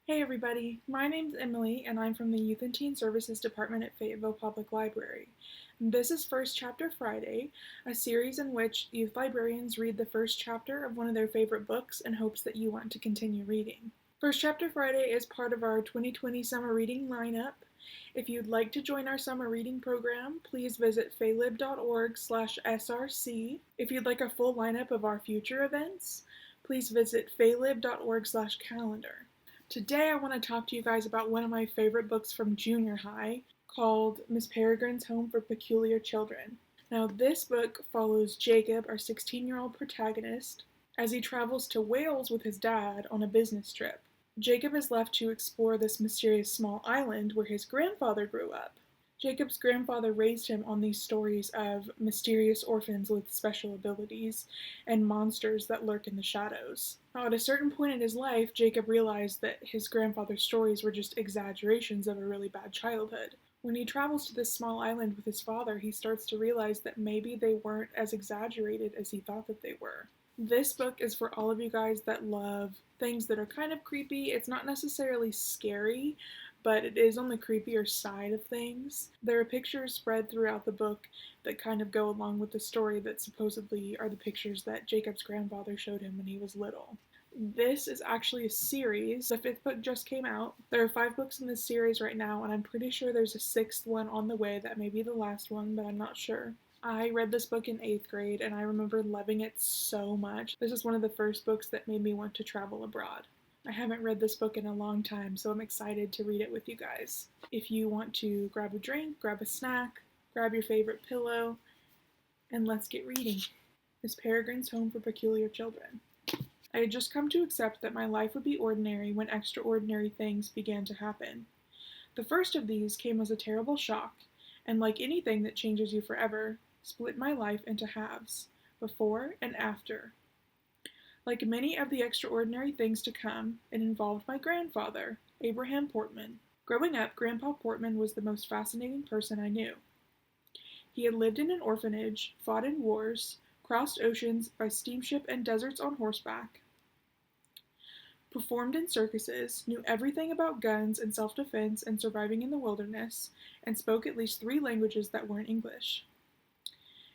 Hey everybody, my name's Emily and I'm from the Youth and Teen Services Department at Fayetteville Public Library. This is First Chapter Friday, a series in which youth librarians read the first chapter of one of their favorite books in hopes that you want to continue reading. First Chapter Friday is part of our 2020 summer reading lineup. If you'd like to join our summer reading program, please visit faylib.org/src. If you'd like a full lineup of our future events, please visit faylib.org/calendar. Today I want to talk to you guys about one of my favorite books from junior high called Miss Peregrine's Home for Peculiar Children. Now, this book follows Jacob, our 16-year-old protagonist, as he travels to Wales with his dad on a business trip. Jacob is left to explore this mysterious small island where his grandfather grew up. Jacob's grandfather raised him on these stories of mysterious orphans with special abilities and monsters that lurk in the shadows. Now, at a certain point in his life, Jacob realized that his grandfather's stories were just exaggerations of a really bad childhood. When he travels to this small island with his father, he starts to realize that maybe they weren't as exaggerated as he thought that they were. This book is for all of you guys that love things that are kind of creepy. It's not necessarily scary, but it is on the creepier side of things. There are pictures spread throughout the book that kind of go along with the story that supposedly are the pictures that Jacob's grandfather showed him when he was little. This is actually a series. The fifth book just came out. There are 5 books in this series right now, and I'm pretty sure there's a 6th one on the way. That may be the last one, but I'm not sure. I read this book in 8th grade, and I remember loving it so much. This is one of the first books that made me want to travel abroad. I haven't read this book in a long time, so I'm excited to read it with you guys. If you want to grab a drink, grab a snack, grab your favorite pillow, and let's get reading. Miss Peregrine's Home for Peculiar Children. I had just come to accept that my life would be ordinary when extraordinary things began to happen. The first of these came as a terrible shock, and like anything that changes you forever, split my life into halves, before and after. Like many of the extraordinary things to come, it involved my grandfather, Abraham Portman. Growing up, Grandpa Portman was the most fascinating person I knew. He had lived in an orphanage, fought in wars, crossed oceans by steamship and deserts on horseback, performed in circuses, knew everything about guns and self-defense and surviving in the wilderness, and spoke at least 3 languages that weren't English.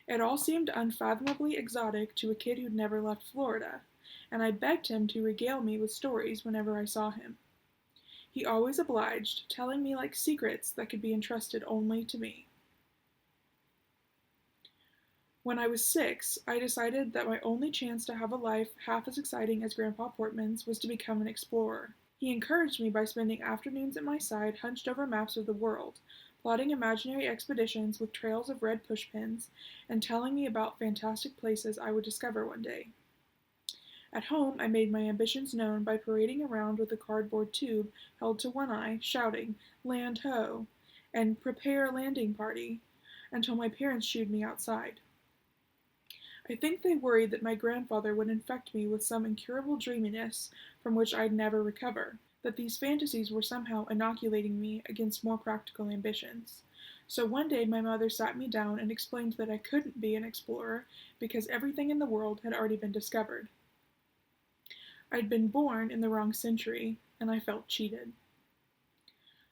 It all seemed unfathomably exotic to a kid who'd never left Florida, and I begged him to regale me with stories whenever I saw him. He always obliged, telling me like secrets that could be entrusted only to me. When I was 6, I decided that my only chance to have a life half as exciting as Grandpa Portman's was to become an explorer. He encouraged me by spending afternoons at my side hunched over maps of the world, plotting imaginary expeditions with trails of red pushpins, and telling me about fantastic places I would discover one day. At home, I made my ambitions known by parading around with a cardboard tube held to one eye, shouting, "Land ho!" and "Prepare a landing party," until my parents shooed me outside. I think they worried that my grandfather would infect me with some incurable dreaminess from which I'd never recover, that these fantasies were somehow inoculating me against more practical ambitions. So one day my mother sat me down and explained that I couldn't be an explorer because everything in the world had already been discovered. I'd been born in the wrong century, and I felt cheated.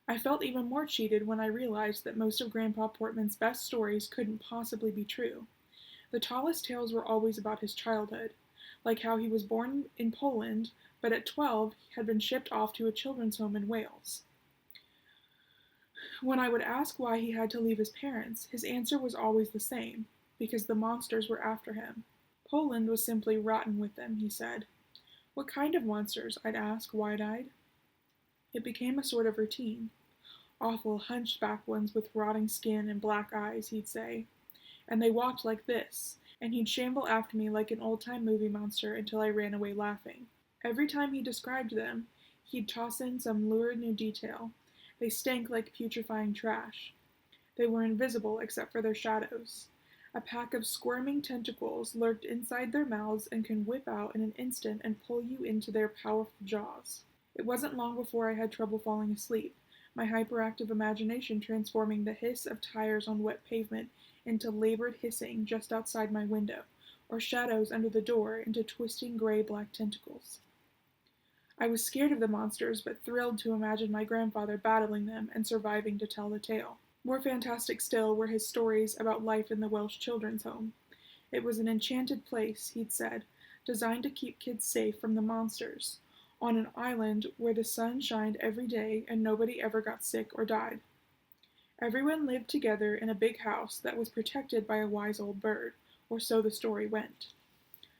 I felt even more cheated when I realized that most of Grandpa Portman's best stories couldn't possibly be true. The tallest tales were always about his childhood, like how he was born in Poland, but at 12 had been shipped off to a children's home in Wales. When I would ask why he had to leave his parents, his answer was always the same, because the monsters were after him. Poland was simply rotten with them, he said. What kind of monsters? I'd ask, wide-eyed. It became a sort of routine. Awful, hunchback ones with rotting skin and black eyes, he'd say. And they walked like this, and he'd shamble after me like an old-time movie monster until I ran away laughing. Every time he described them, he'd toss in some lurid new detail. They stank like putrefying trash. They were invisible except for their shadows. A pack of squirming tentacles lurked inside their mouths and can whip out in an instant and pull you into their powerful jaws. It wasn't long before I had trouble falling asleep, my hyperactive imagination transforming the hiss of tires on wet pavement into labored hissing just outside my window, or shadows under the door into twisting gray-black tentacles. I was scared of the monsters, but thrilled to imagine my grandfather battling them and surviving to tell the tale. More fantastic still were his stories about life in the Welsh Children's Home. It was an enchanted place, he'd said, designed to keep kids safe from the monsters, on an island where the sun shined every day and nobody ever got sick or died. Everyone lived together in a big house that was protected by a wise old bird, or so the story went.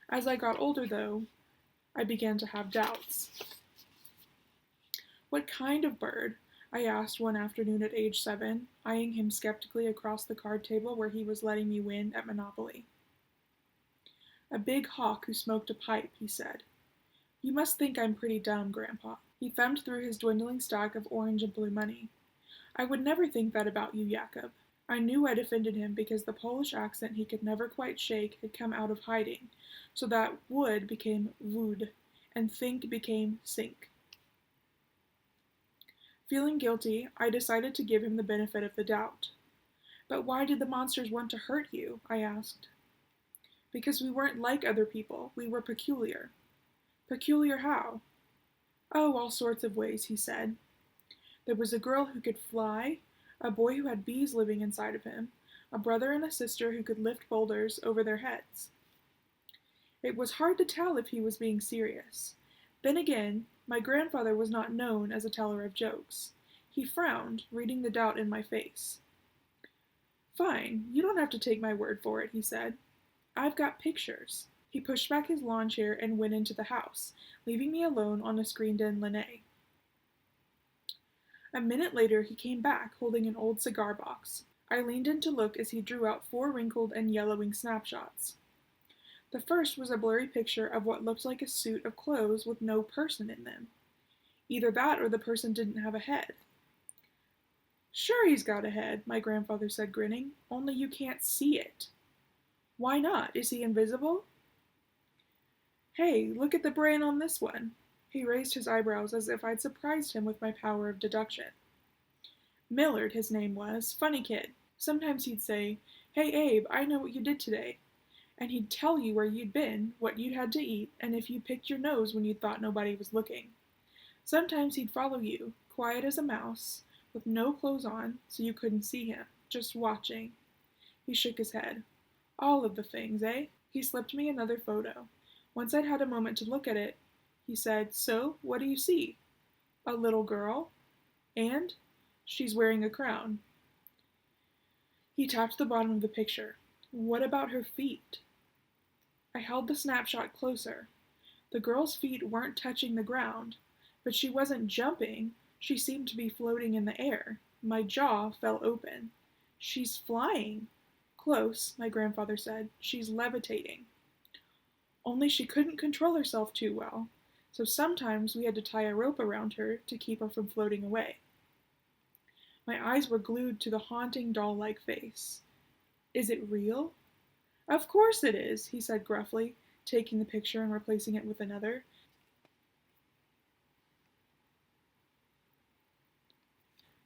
As I got older, though, I began to have doubts. "What kind of bird?" I asked one afternoon at age 7, eyeing him skeptically across the card table where he was letting me win at Monopoly. "A big hawk who smoked a pipe," he said. "You must think I'm pretty dumb, Grandpa." He thumbed through his dwindling stack of orange and blue money. "I would never think that about you, Jakob." I knew I'd offended him because the Polish accent he could never quite shake had come out of hiding, so that would became wood, and think became sink. Feeling guilty, I decided to give him the benefit of the doubt. "But why did the monsters want to hurt you?" I asked. "Because we weren't like other people. We were peculiar." "Peculiar how?" "Oh, all sorts of ways," he said. "There was a girl who could fly, a boy who had bees living inside of him, a brother and a sister who could lift boulders over their heads." It was hard to tell if he was being serious. Then again, my grandfather was not known as a teller of jokes. He frowned, reading the doubt in my face. "Fine, you don't have to take my word for it," he said. "I've got pictures." He pushed back his lawn chair and went into the house, leaving me alone on a screened-in lanai. A minute later he came back, holding an old cigar box. I leaned in to look as he drew out 4 wrinkled and yellowing snapshots. The first was a blurry picture of what looked like a suit of clothes with no person in them. Either that or the person didn't have a head. "Sure he's got a head," my grandfather said, grinning, "only you can't see it." "Why not? Is he invisible?" "Hey, look at the brain on this one." He raised his eyebrows as if I'd surprised him with my power of deduction. "Millard, his name was. Funny kid. Sometimes he'd say, 'Hey, Abe, I know what you did today.' And he'd tell you where you'd been, what you'd had to eat, and if you picked your nose when you thought nobody was looking. Sometimes he'd follow you, quiet as a mouse, with no clothes on, so you couldn't see him, just watching." He shook his head. "All of the things, eh?" He slipped me another photo. Once I'd had a moment to look at it, he said, "So, what do you see?" "A little girl. And she's wearing a crown." He tapped the bottom of the picture. "What about her feet?" I held the snapshot closer. The girl's feet weren't touching the ground, but she wasn't jumping. She seemed to be floating in the air. My jaw fell open. "She's flying." "Close," my grandfather said. "She's levitating." Only she couldn't control herself too well, so sometimes we had to tie a rope around her to keep her from floating away. My eyes were glued to the haunting doll-like face. "Is it real?" "Of course it is," he said gruffly, taking the picture and replacing it with another.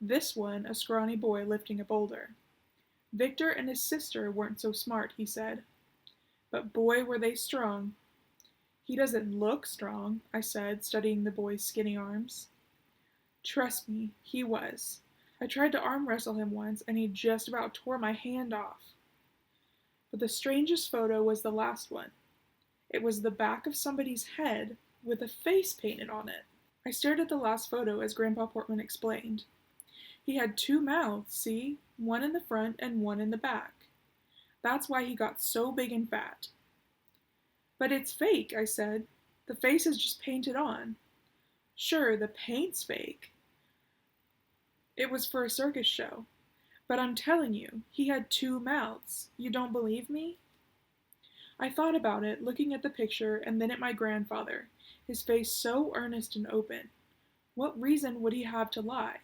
This one, a scrawny boy lifting a boulder. "Victor and his sister weren't so smart," he said. "But boy, were they strong." "He doesn't look strong," I said, studying the boy's skinny arms. "Trust me, he was. I tried to arm wrestle him once, and he just about tore my hand off." But the strangest photo was the last one. It was the back of somebody's head with a face painted on it. I stared at the last photo as Grandpa Portman explained. He had 2 mouths, see? One in the front and one in the back. That's why he got so big and fat. "But it's fake," I said. "The face is just painted on." "Sure, the paint's fake. It was for a circus show. But I'm telling you, he had 2 mouths. You don't believe me?" I thought about it, looking at the picture and then at my grandfather, his face so earnest and open. What reason would he have to lie?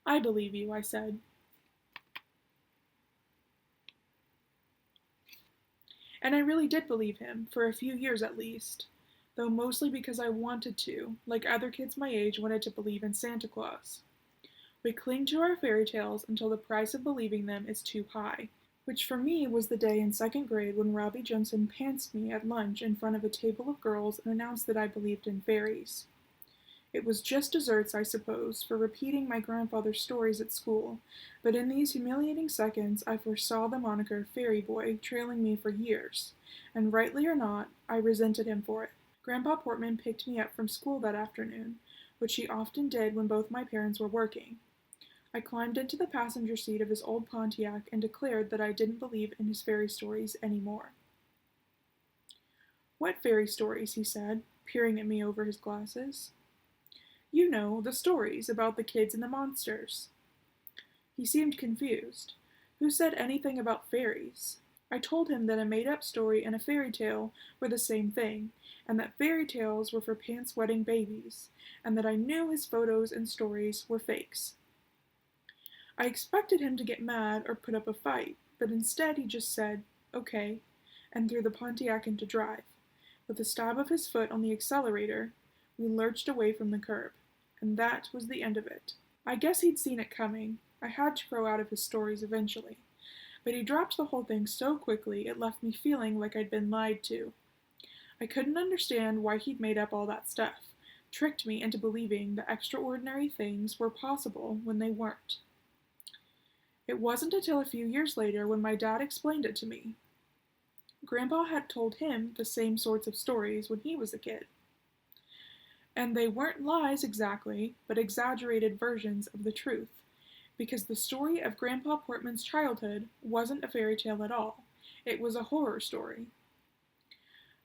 "I believe you," I said. And I really did believe him, for a few years at least, though mostly because I wanted to, like other kids my age wanted to believe in Santa Claus. We cling to our fairy tales until the price of believing them is too high, which for me was the day in 2nd grade when Robbie Johnson pantsed me at lunch in front of a table of girls and announced that I believed in fairies. It was just desserts, I suppose, for repeating my grandfather's stories at school, but in these humiliating seconds I foresaw the moniker Fairy Boy trailing me for years, and rightly or not, I resented him for it. Grandpa Portman picked me up from school that afternoon, which he often did when both my parents were working. I climbed into the passenger seat of his old Pontiac and declared that I didn't believe in his fairy stories anymore. "What fairy stories?" he said, peering at me over his glasses. "You know, the stories about the kids and the monsters." He seemed confused. Who said anything about fairies? I told him that a made-up story and a fairy tale were the same thing, and that fairy tales were for pants-wetting babies, and that I knew his photos and stories were fakes. I expected him to get mad or put up a fight, but instead he just said, "Okay," and threw the Pontiac into drive. With a stab of his foot on the accelerator, we lurched away from the curb, and that was the end of it. I guess he'd seen it coming. I had to grow out of his stories eventually. But he dropped the whole thing so quickly it left me feeling like I'd been lied to. I couldn't understand why he'd made up all that stuff, tricked me into believing that extraordinary things were possible when they weren't. It wasn't until a few years later when my dad explained it to me. Grandpa had told him the same sorts of stories when he was a kid. And they weren't lies exactly, but exaggerated versions of the truth, because the story of Grandpa Portman's childhood wasn't a fairy tale at all. It was a horror story.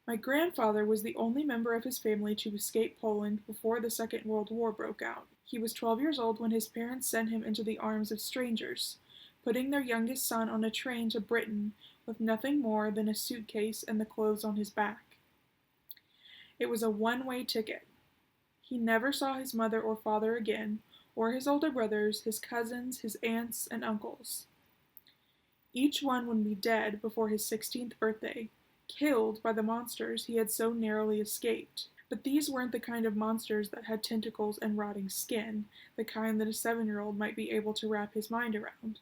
My grandfather was the only member of his family to escape Poland before the Second World War broke out. He was 12 years old when his parents sent him into the arms of strangers, putting their youngest son on a train to Britain with nothing more than a suitcase and the clothes on his back. It was a one-way ticket. He never saw his mother or father again, or his older brothers, his cousins, his aunts, and uncles. Each one would be dead before his 16th birthday, killed by the monsters he had so narrowly escaped. But these weren't the kind of monsters that had tentacles and rotting skin, the kind that a 7-year-old might be able to wrap his mind around.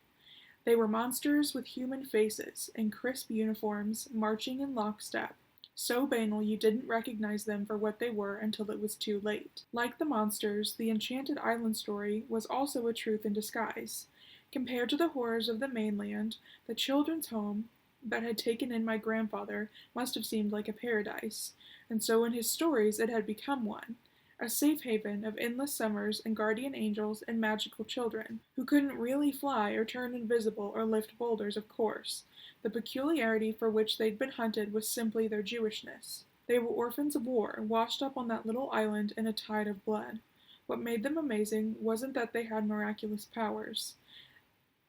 They were monsters with human faces, in crisp uniforms, marching in lockstep, so banal you didn't recognize them for what they were until it was too late. Like the monsters, the Enchanted Island story was also a truth in disguise. Compared to the horrors of the mainland, the children's home that had taken in my grandfather must have seemed like a paradise, and so in his stories it had become one. A safe haven of endless summers and guardian angels and magical children, who couldn't really fly or turn invisible or lift boulders, of course. The peculiarity for which they'd been hunted was simply their Jewishness. They were orphans of war, washed up on that little island in a tide of blood. What made them amazing wasn't that they had miraculous powers.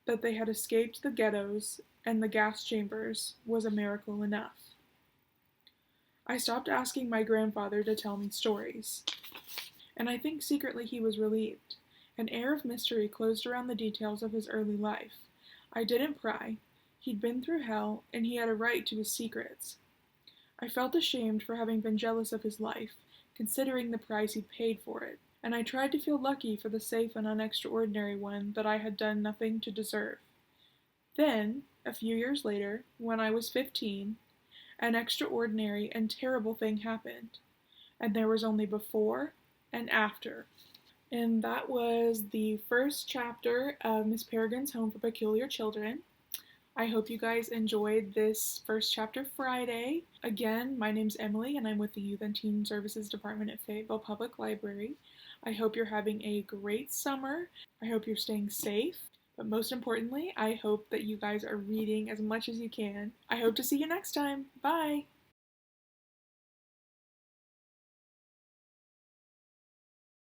That they had escaped the ghettos and the gas chambers was a miracle enough. I stopped asking my grandfather to tell me stories, and I think secretly he was relieved. An air of mystery closed around the details of his early life. I didn't pry. He'd been through hell, and he had a right to his secrets. I felt ashamed for having been jealous of his life, considering the price he'd paid for it, and I tried to feel lucky for the safe and unextraordinary one that I had done nothing to deserve. Then, a few years later, when I was 15, an extraordinary and terrible thing happened, and there was only before and after. And that was the first chapter of Miss Peregrine's Home for Peculiar Children. I hope you guys enjoyed this first chapter Friday. Again, my name's Emily, and I'm with the Youth and Teen Services Department at Fayetteville Public Library. I hope you're having a great summer. I hope you're staying safe. But most importantly, I hope that you guys are reading as much as you can. I hope to see you next time. Bye!